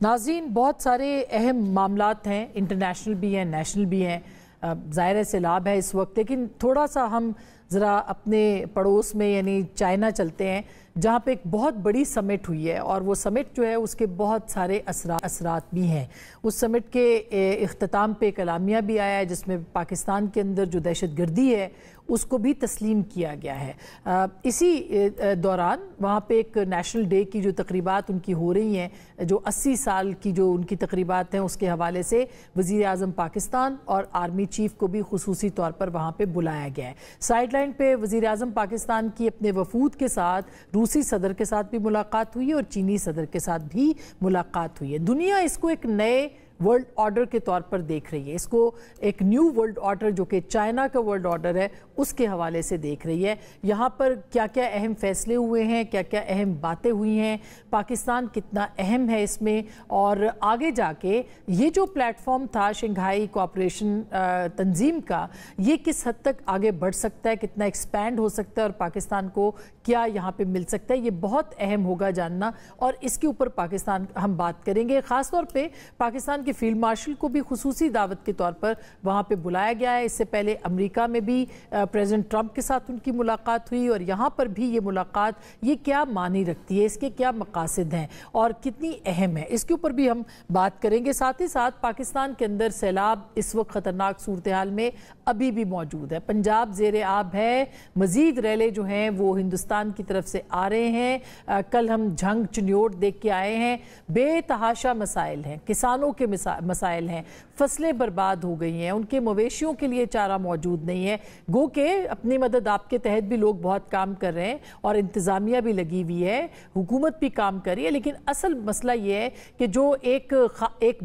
नाज़रीन, बहुत सारे अहम मामलात हैं, इंटरनेशनल भी हैं, नेशनल भी हैं। ज़ाहिर है सैलाब है इस वक्त, लेकिन थोड़ा सा हम ज़रा अपने पड़ोस में यानी चाइना चलते हैं, जहाँ पे एक बहुत बड़ी समिट हुई है और वो समिट जो है उसके बहुत सारे असरात भी हैं। उस समिट के इख्तिताम पे कलामिया भी आया है जिसमें पाकिस्तान के अंदर जो दहशतगर्दी है उसको भी तस्लीम किया गया है। इसी दौरान वहाँ पे एक नेशनल डे की जो तकरीबात उनकी हो रही हैं, जो 80 साल की जो उनकी तकरीबात हैं, उसके हवाले से वज़ीर आज़म पाकिस्तान और आर्मी चीफ को भी खुसूसी तौर पर वहाँ पे बुलाया गया है। साइड लाइन पे वज़ीर आज़म पाकिस्तान की अपने वफूद के साथ रूसी सदर के साथ भी मुलाकात हुई है और चीनी सदर के साथ भी मुलाकात हुई है। दुनिया इसको एक नए वर्ल्ड ऑर्डर के तौर पर देख रही है, इसको एक न्यू वर्ल्ड ऑर्डर जो कि चाइना का वर्ल्ड ऑर्डर है उसके हवाले से देख रही है। यहाँ पर क्या क्या अहम फैसले हुए हैं, क्या क्या अहम बातें हुई हैं, पाकिस्तान कितना अहम है इसमें, और आगे जाके ये जो प्लेटफॉर्म था शंघाई कोऑपरेशन तंजीम का, ये किस हद तक आगे बढ़ सकता है, कितना एक्सपैंड हो सकता है और पाकिस्तान को क्या यहाँ पे मिल सकता है, ये बहुत अहम होगा जानना। और इसके ऊपर पाकिस्तान हम बात करेंगे। ख़ास तौर पे पाकिस्तान के फील्ड मार्शल को भी खुसूसी दावत के तौर पर वहाँ पे बुलाया गया है। इससे पहले अमेरिका में भी प्रेसिडेंट ट्रंप के साथ उनकी मुलाकात हुई और यहाँ पर भी ये मुलाकात ये क्या मानी रखती है, इसके क्या मकासद हैं और कितनी अहम है, इसके ऊपर भी हम बात करेंगे। साथ ही साथ पाकिस्तान के अंदर सैलाब इस वक्त ख़तरनाक सूरत हाल में अभी भी मौजूद है। पंजाब ज़ेरे आब है, मज़ीद रैले जो हैं वो हिंदुस्तान की तरफ से आ रहे हैं। कल हम झंग चिन्योट देख के आए हैं, बेतहाशा मसाइल हैं, किसानों के मसाइल हैं, फसलें बर्बाद हो गई हैं, उनके मवेशियों के लिए चारा मौजूद नहीं है। गो के अपनी मदद आपके तहत भी लोग बहुत काम कर रहे हैं और इंतज़ामिया भी लगी हुई है, हुकूमत भी काम कर रही है, लेकिन असल मसला ये है कि जो एक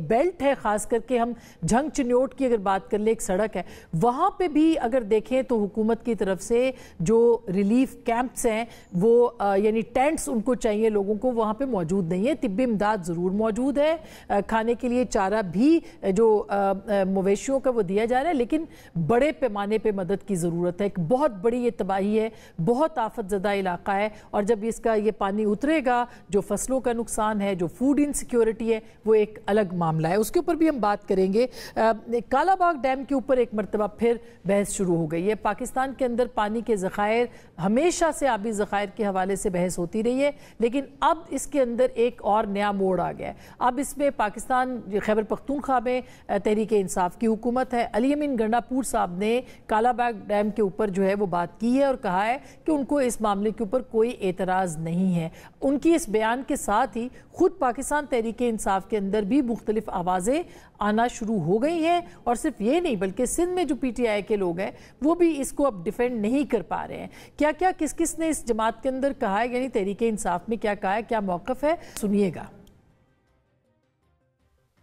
बेल्ट है, ख़ास करके हम झंग चिन्योट की अगर बात कर ले, एक सड़क है, वहाँ पे भी अगर देखें तो हुकूमत की तरफ से जो रिलीफ कैंप्स हैं वो यानी टेंट्स उनको चाहिए लोगों को, वहाँ पे मौजूद नहीं है। तिब्बी इमदाद ज़रूर मौजूद है, खाने के लिए चारा भी जो मवेशियों का वो दिया जा रहा है, लेकिन बड़े पैमाने पे मदद की ज़रूरत है। एक बहुत बड़ी ये तबाही है, बहुत आफत ज़दा इलाका है और जब इसका ये पानी उतरेगा, जो फसलों का नुकसान है, जो फूड इनसिक्योरिटी है, वो एक अलग मामला है, उसके ऊपर भी हम बात करेंगे। कालाबाग डैम के ऊपर एक मरतबा फिर बहस शुरू हो गई है। पाकिस्तान के अंदर पानी के ज़खायर, हमेशा से आबी ज़खायर के हवाले से बहस होती रही है, लेकिन अब इसके अंदर एक और नया मोड़ आ गया है। अब इसमें पाकिस्तान खैबर पख्तूनख्वा में तहरीक इंसाफ की हुकूमत है। अली अमीन गंडापुर साहब ने कालाबाग डैम के ऊपर जो है वो बात की है और कहा है कि उनको इस मामले के ऊपर कोई एतराज़ नहीं है। उनकी इस बयान के साथ ही खुद पाकिस्तान तहरीक इंसाफ के अंदर भी मुख्तलिफ आवाज़ें आना शुरू हो गई हैं और सिर्फ ये नहीं बल्कि सिंध में जो PTI के लोग हैं वो भी इसको अब डिफेंड नहीं कर पा रहे हैं। क्या क्या किस किस ने इस जमात के अंदर कहा है, यानी तहरीक इंसाफ में क्या कहा है, क्या मौक़िफ़ है, सुनिएगा।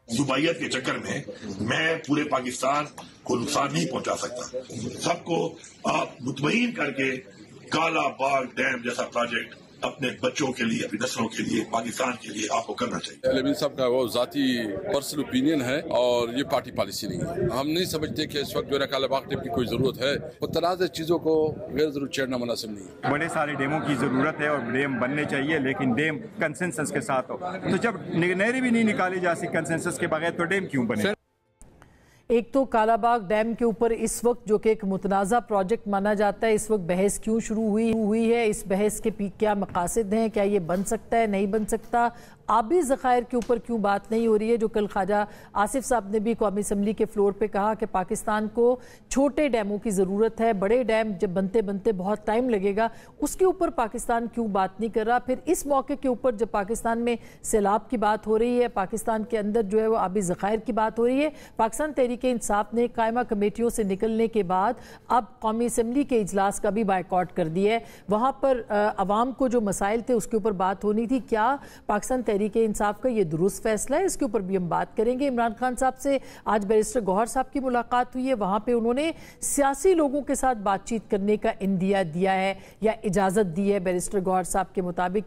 जुबाइयत के चक्कर में मैं पूरे पाकिस्तान को नुकसान नहीं पहुंचा सकता। सबको आप मुतमईन करके काला बाग डैम जैसा प्रोजेक्ट अपने बच्चों के लिए, अपनी नस्लों के लिए, पाकिस्तान के लिए आपको करना चाहिए। अली साहब का वो जाती पर्सनल ओपिनियन है और ये पार्टी पॉलिसी नहीं है। हम नहीं समझते कि इस वक्त जो है कालाबाग डैम की कोई जरूरत है। वो तनाज़ चीजों को गैर जरूर छेड़ना मुनासिब नहीं है। बड़े सारे डेमों की जरूरत है और डेम बनने चाहिए, लेकिन डेम कंसेंसस के साथ हो। तो जब नहरें भी नहीं निकाली जा सकती कंसेंसस के बगैर, तो डेम क्यों बने? एक तो कालाबाग डैम के ऊपर इस वक्त जो कि एक मुतनाज़ा प्रोजेक्ट माना जाता है, इस वक्त बहस क्यों शुरू हुई है, इस बहस के क्या मकासद हैं, क्या ये बन सकता है, नहीं बन सकता, आबी ज़खायर के ऊपर क्यों बात नहीं हो रही है। जो कल ख्वाजा आसिफ साहब ने भी कौमी असम्बली के फ्लोर पे कहा कि पाकिस्तान को छोटे डैमों की ज़रूरत है, बड़े डैम जब बनते बनते बहुत टाइम लगेगा, उसके ऊपर पाकिस्तान क्यों बात नहीं कर रहा। फिर इस मौके के ऊपर जब पाकिस्तान में सैलाब की बात हो रही है, पाकिस्तान के अंदर जो है वो आबी ज़खायर की बात हो रही है, पाकिस्तान तहरीक इंसाफ ने कायमा कमेटियों से निकलने के बाद अब कौमी असम्बली के इजलास का भी बायकॉट कर दिया है। वहाँ पर अवाम को जो मसाइल थे उसके ऊपर बात होनी थी। क्या पाकिस्तान तहरीक इंसाफ का ये दुरुस्त फैसला है, इसके ऊपर भी हम बात करेंगे। इमरान खान साहब से आज बैरिस्टर गौहर साहब की मुलाकात हुई है, वहाँ पे उन्होंने सियासी लोगों के साथ बातचीत करने का इंदिया दिया है या इजाज़त दी है बैरिस्टर गौहर साहब के मुताबिक।